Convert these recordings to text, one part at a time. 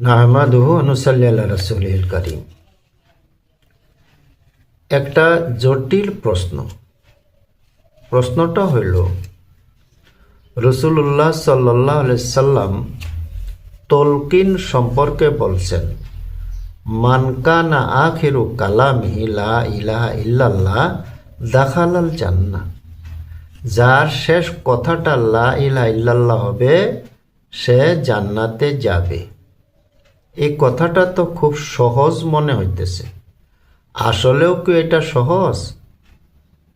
নাহমাদুহু ওয়া নুসাল্লি আলা রাসূলিল কারীম। একটা জটিল প্রশ্নটা হইল, রাসূলুল্লাহ সাল্লাল্লাহু আলাইহি সাল্লাম তলকিন সম্পর্কে বলছেন, মান কানা আখিরু কালামিহি লা ইলাহা ইল্লাল্লাহ দাখালাল জান্নাহ। যার শেষ কথাটা লা ইলাহা ইল্লাল্লাহ হবে, সে জান্নাতে যাবে। এই কথাটা তো খুব সহজ মনে হইতেছে। আসলেও কি এটা সহজ,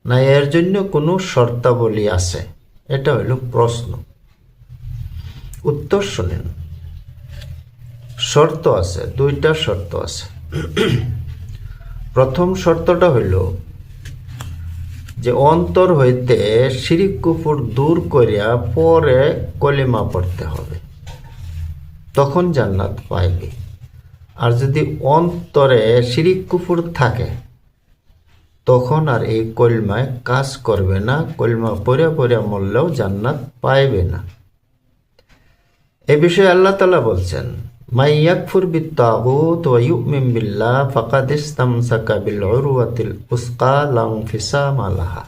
না এর জন্য কোনো শর্তাবলী আছে? এটা হইল প্রশ্ন। উত্তর শুনেন। শর্ত আছে, দুইটা শর্ত আছে। প্রথম শর্তটা হইল যে অন্তর হইতে শিরিক কুফর দূর করিয়া পরে কলিমা পড়তে হবে, তখন জান্নাত পাইবে। আর যদি অন্তরে শিরিক কুফর থাকে, তখন আর এই কলিমায় কাজ করবে না, কলিমা পড়ে পড়ে মরলেও জান্নাত পাইবে না। এ বিষয়ে আল্লাহ তাআলা বলছেন, মাই ইয়াকফুর বিত-তাগুত ওয়া ইউমিন বিল্লাহ ফাকাদ ইসতামসাকা বিল উরওয়াতিল উসকা লা ইনফিসামা লাহা।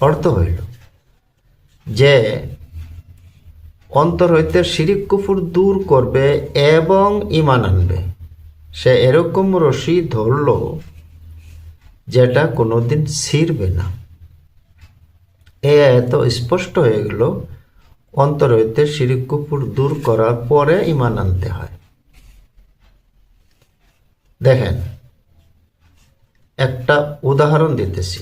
অর্থ হইল যে অন্তর হইতে শিরিক কুফর দূর করবে এবং ঈমান আনবে, সে এরকম রশি ধরল যেটা কোনোদিন ছিঁড়বে না। এত স্পষ্ট হয়ে গেল, অন্তর হইতে শিরিক কুফর দূর করার পরে ঈমান আনতে হয়। দেখেন, একটা উদাহরণ দিতেছি।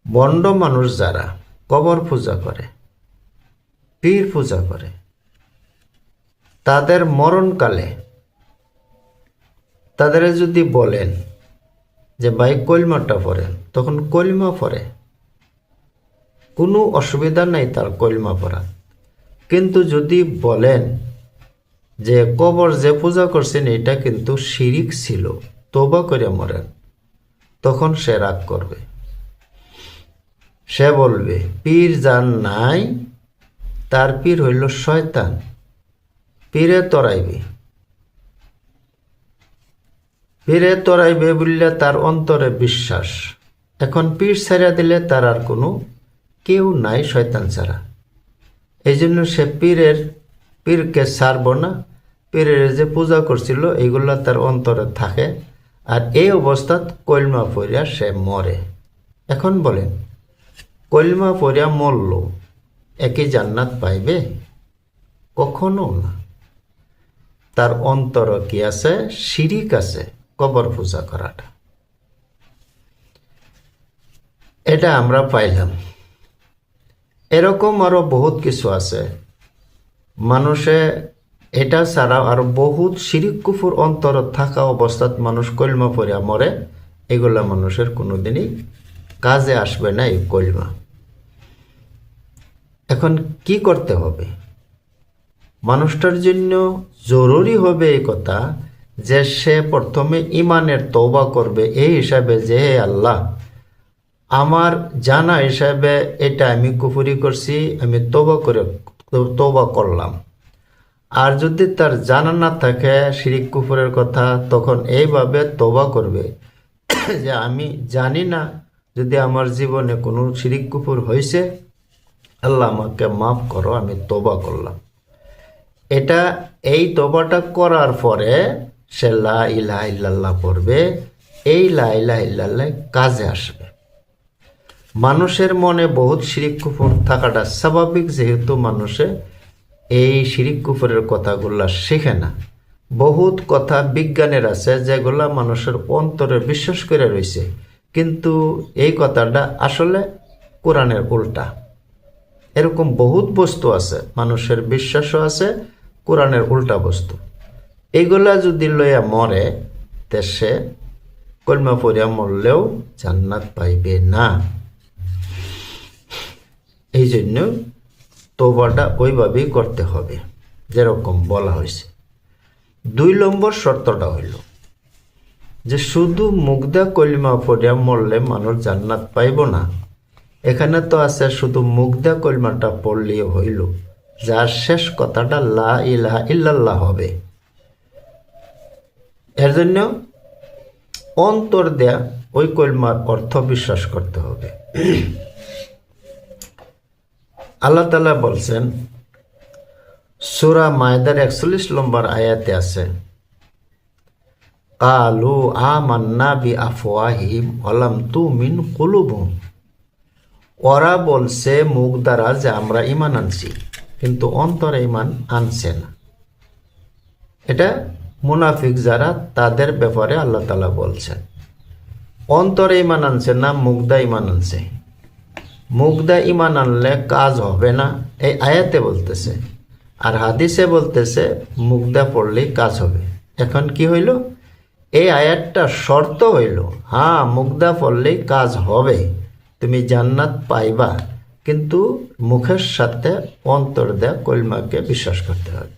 বন্ড মানুষ যারা কবর পূজা করে, পীর পূজা করে, তাদের মরণকালে তাদের যদি বলেন যে ভাই কলিমাটা পড়েন, তখন কলিমা পড়ে, কোনো অসুবিধা নাই তার কলিমা পড়া। কিন্তু যদি বলেন যে কবর যে পূজা করছেন এটা কিন্তু শিরিক ছিল, তওবা করে মরেন, তখন সে রাগ করবে। সে বলবে পীর যার নাই, তার পীর হইল শয়তান, পীরে তরাইবে বললে তার অন্তরে বিশ্বাস। এখন পীর ছাড়া দিলে তার আর কোনো কেউ নাই শয়তান ছাড়া। এই জন্য সে পীরকে ছাড়ব না। পীরের যে পূজা করছিল এইগুলা তার অন্তরে থাকে, আর এই অবস্থাত কলমা পড়িয়া সে মরে। এখন বলেন, কলমা পড়িয়া মরল, একই জান্নাত পাইবে? কখনো না। তার অন্তর কি আছে? শিরিক আছে, কবর পূজা করাটা। এটা আমরা পাইলাম। এরকম আরো বহুত কিছু আছে। মানুষে এটা ছাড়াও আরো বহুত শিরিক কুফর অন্তর থাকা অবস্থাত মানুষ কলমা পড়িয়া মরে। এগুলা মানুষের কোনোদিনই কাজে আসবে না এই কলমা। এখন কি করতে হবে? মানুষটার জন্য জরুরি হবে এই কথা যে সে প্রথমে ঈমানের তওবা করবে, এই হিসাবে যে হে আল্লাহ, আমার জানা হিসাবে এটা আমি কুফরি করছি, আমি তওবা করলাম। আর যদি তার জানা না থাকে শিরিক কুফরের কথা, তখন এইভাবে তওবা করবে যে আমি জানি না, যদি আমার জীবনে কোনো শিরিক কুফর হয়েছে, আল্লাহ আমাকে মাফ করো, আমি তওবা করলাম। এই তওবাটা করার পরে সে লা ইলাহা ইল্লাল্লাহ পড়বে। এই লা ইলাহা ইল্লাল্লাহ কাজে আসবে। মানুষের মনে বহুত শিরিক কুফর থাকাটা স্বাভাবিক, যেহেতু মানুষে এই শিরিক কুফরের কথাগুলা শেখে না। বহুত কথা বিজ্ঞানের আছে যেগুলা মানুষের অন্তরে বিশ্বাস করে রয়েছে, কিন্তু এই কথাটা আসলে কোরআনের উল্টা। এরকম বহুত বস্তু আছে, মানুষের বিশ্বাসও আছে, কোরআনের উল্টা বস্তু। এইগুলা যদি লইয়া মরে, তে সে কলমা পড়িয়া মরলেও জান্নাত পাইবে না। এই জন্য তওবাটা ওইভাবেই করতে হবে যেরকম বলা হয়েছে। 2 নম্বর শর্তটা হইল যে শুধু মুগদা কলিমা পড়িয়া মরলে মানুষ জান্নাত পাইব না। এখানে তো আছে শুধু মুগদা কলিমাটা পড়লেই হইল, যার শেষ কথাটা লা ইলাহা ইল্লাল্লাহ হবে। এর জন্য অন্তর দেয়া ওই কলমার অর্থ বিশ্বাস করতে হবে। আল্লাহ তাআলা বলছেন সূরা মায়দার 41 নম্বর আয়াতে আছে, কালু আমান্না বি আফওয়াহিম ওয়ালাম তুমিন কুলুবুহুম। ওরা বলছে মুখ দ্বারা যে আমরা ঈমান আনছি, কিন্তু অন্তরে ঈমান আনছে না। এটা মুনাফিক যারা, তাদের ব্যাপারে আল্লাহ তাআলা বলছেন। অন্তরে ঈমান আনছে না, মুখ দিয়ে ঈমান আনছে। মুখ দিয়ে ঈমান আনলে কাজ হবে না, এই আয়াতে বলতেছে। আর হাদিসে বলতেছে মুখ দিয়ে পড়লেই কাজ হবে। এখন কি হইল? এই আয়াতটা শর্ত হইল, হ্যাঁ মুখ দিয়ে পড়লেই কাজ হবে, তুমি জান্নাত পাইবা, কিন্তু মুখের সাথে অন্তর দেয়া কলমাকে বিশ্বাস করতে হবে।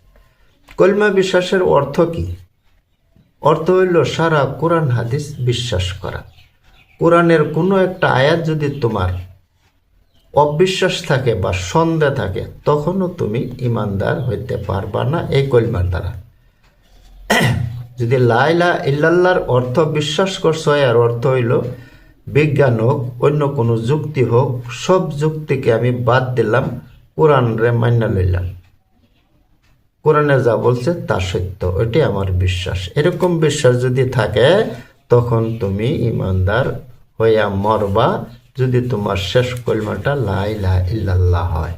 কলমা বিশ্বাসের অর্থ কি? অর্থ হইল সারা কোরআন হাদিস বিশ্বাস করা। কোরআনের কোনো একটা আয়াত যদি তোমার অবিশ্বাস থাকে বা সন্দেহ থাকে, তখনও তুমি ইমানদার হইতে পারবা না এই কলমার দ্বারা। যদি লা ইলাহা ইল্লাল্লাহর অর্থ বিশ্বাস করছো, এর অর্থ হইল বিজ্ঞান হোক, অন্য কোনো যুক্তি হোক, সব যুক্তিকে আমি বাদ দিলাম, কোরআনরে মাইনা লইলাম, কোরআনে যা বলছে তা সত্য, ওইটাই আমার বিশ্বাস। এরকম বিশ্বাস যদি থাকে, তখন তুমি ইমানদার হইয়া মরবা, যদি তোমার শেষ কলমাটা লা ইলাহা ইল্লাল্লাহ হয়।